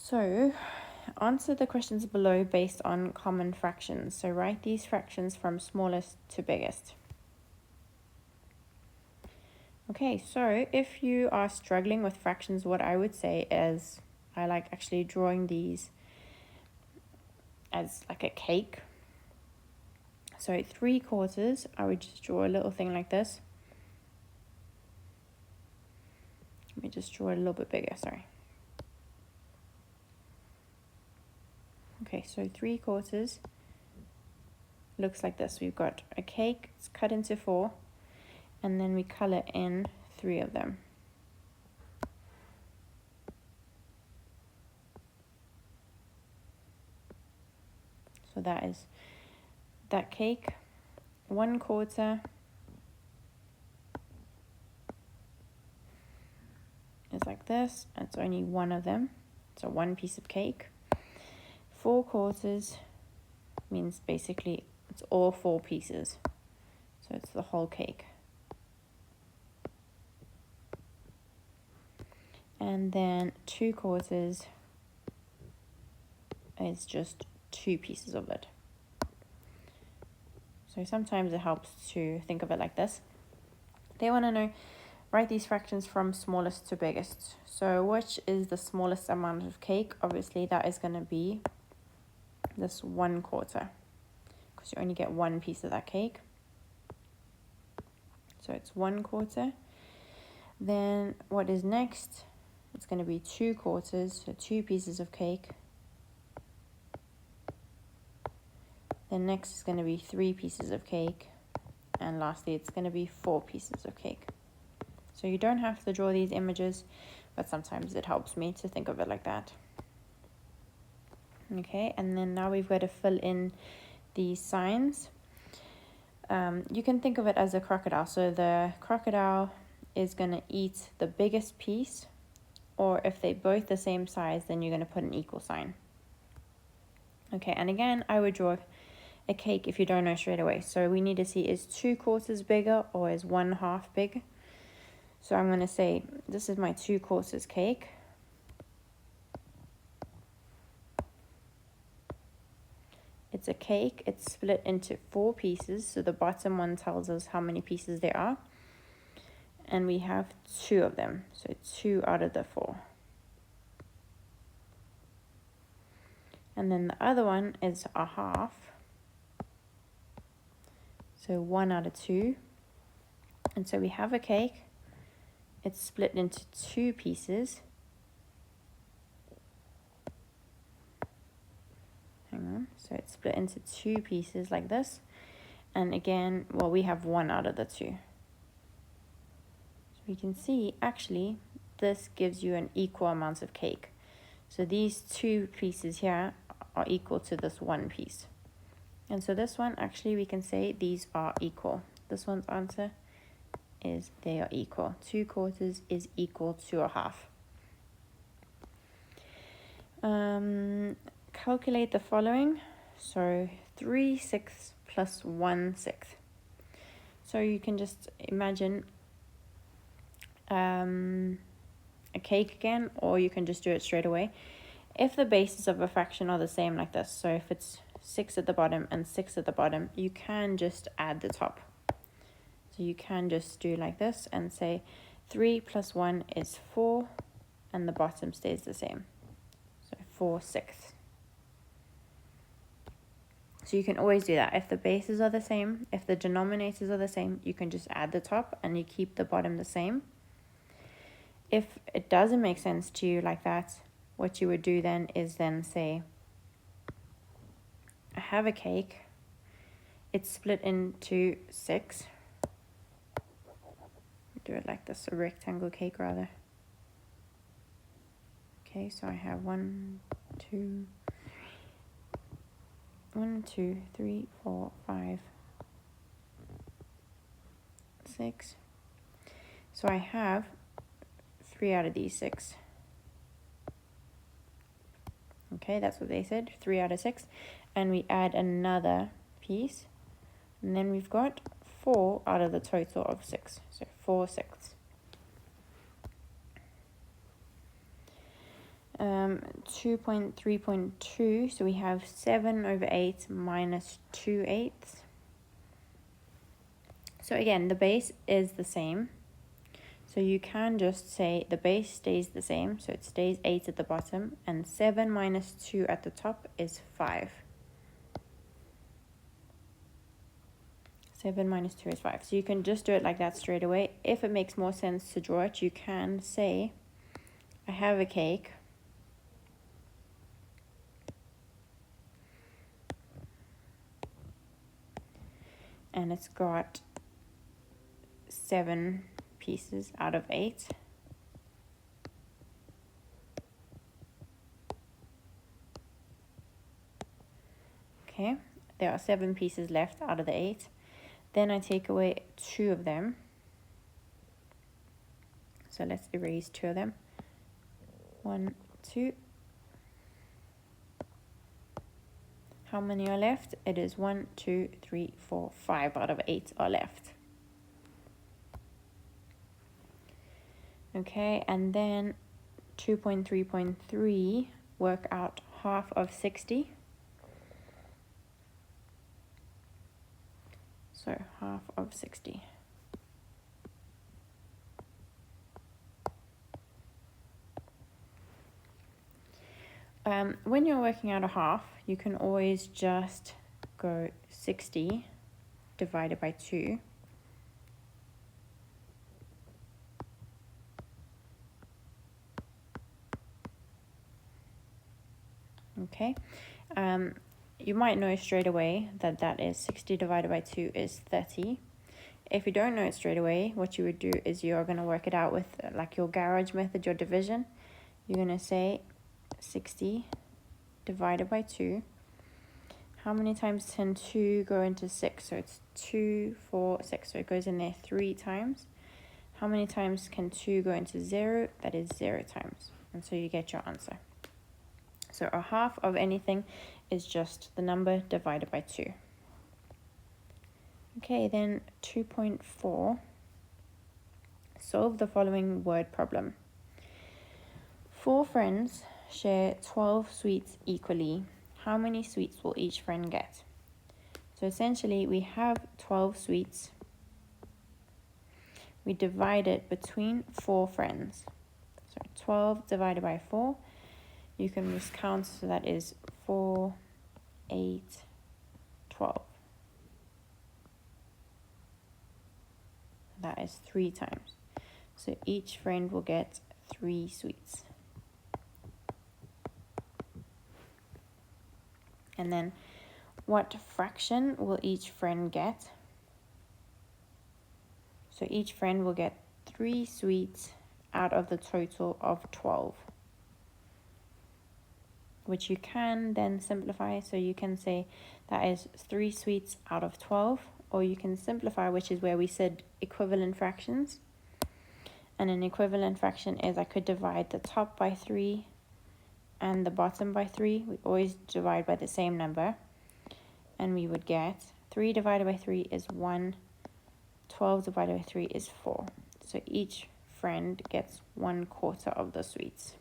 So answer the questions below based on common fractions. So write these fractions from smallest to biggest. Okay, so if you are struggling with fractions, what I would say is I like actually drawing these as like a cake. So 3/4, I would just draw a little thing like this. Let me just draw it a little bit bigger, sorry. Okay, so 3/4 looks like this. We've got a cake, it's cut into 4, and then we color in 3 of them. So that is that cake. 1/4 is like this. It's only one of them. So one piece of cake. 4/4 means basically it's all 4 pieces. So it's the whole cake. And then 2/4 is just 2 pieces of it. So sometimes it helps to think of it like this. They want to know, write these fractions from smallest to biggest. So which is the smallest amount of cake? Obviously that is going to be this 1/4, because you only get one piece of that cake. So it's 1/4. Then what is next? It's going to be 2/4, so 2 pieces of cake. Then next is going to be 3 pieces of cake. And lastly, it's going to be 4 pieces of cake. So you don't have to draw these images, but sometimes it helps me to think of it like that. Okay, and then now we've got to fill in these signs. You can think of it as a crocodile. So the crocodile is going to eat the biggest piece, or if they're both the same size, then you're going to put an equal sign. Okay, and again, I would draw a cake if you don't know straight away. So we need to see, is 2/4 bigger or is 1/2 big? So I'm going to say, this is my 2/4 cake. It's a cake. It's split into 4 pieces. So the bottom one tells us how many pieces there are. And we have 2 of them. So 2 out of the 4. And then the other one is a half. So 1 out of 2. And so we have a cake. It's split into 2 pieces. Hang on. So it's split into 2 pieces like this. And again, well, we have 1 out of the 2. So we can see, actually, this gives you an equal amount of cake. So these 2 pieces here are equal to this 1 piece. And so this one, actually, we can say these are equal. This one's answer is they are equal. 2/4 is equal to a half. Calculate the following. So 3/6 plus 1/6. So you can just imagine a cake again, or you can just do it straight away. If the bases of a fraction are the same like this, so if it's 6 at the bottom and 6 at the bottom, you can just add the top. So you can just do like this and say 3 plus 1 is 4, and the bottom stays the same. So 4/6. So you can always do that. If the bases are the same, if the denominators are the same, you can just add the top and you keep the bottom the same. If it doesn't make sense to you like that, what you would do then is then say, I have a cake. It's split into 6. Do it like this, a rectangle cake rather. Okay, so I have 1, 2, 3, 4, 5, 6. So I have 3 out of these 6. Okay, that's what they said, 3 out of 6. And we add another piece. And then we've got 4 out of the total of 6. So 4/6. 2.3.2, so we have 7/8 minus 2/8. So again, the base is the same. So you can just say the base stays the same, so it stays 8 at the bottom, and 7 minus 2 at the top is 5. 7 minus 2 is 5. So you can just do it like that straight away. If it makes more sense to draw it, you can say, I have a cake. And it's got 7 pieces out of 8. Okay, there are 7 pieces left out of the 8. Then I take away 2 of them. So let's erase 2 of them. 1, 2. How many are left? It is 1, 2, 3, 4, 5 out of 8 are left. Okay, and then 2.3.3, work out half of 60. So half of 60. When you're working out a half, you can always just go 60 divided by 2. Okay, you might know straight away that that is 60 divided by 2 is 30. If you don't know it straight away, what you would do is you're going to work it out with like your garage method, your division. You're going to say 60 divided by 2. How many times can 2 go into 6? So it's 2, 4, 6. So it goes in there 3 times. How many times can 2 go into 0? That is 0 times. And so you get your answer. So a half of anything is just the number divided by 2. Okay, then 2.4. Solve the following word problem. 4 friends share 12 sweets equally. How many sweets will each friend get? So essentially we have 12 sweets. We divide it between 4 friends. So 12 divided by 4. You can just count, so that is 4, 8, 12. That is 3 times. So each friend will get 3 sweets. And then what fraction will each friend get? So each friend will get 3 sweets out of the total of 12. Which you can then simplify. So you can say that is 3 sweets out of 12. Or you can simplify, which is where we said equivalent fractions. And an equivalent fraction is I could divide the top by 3 and the bottom by 3. We always divide by the same number. And we would get 3 divided by 3 is 1. 12 divided by 3 is 4. So each friend gets 1/4 of the sweets.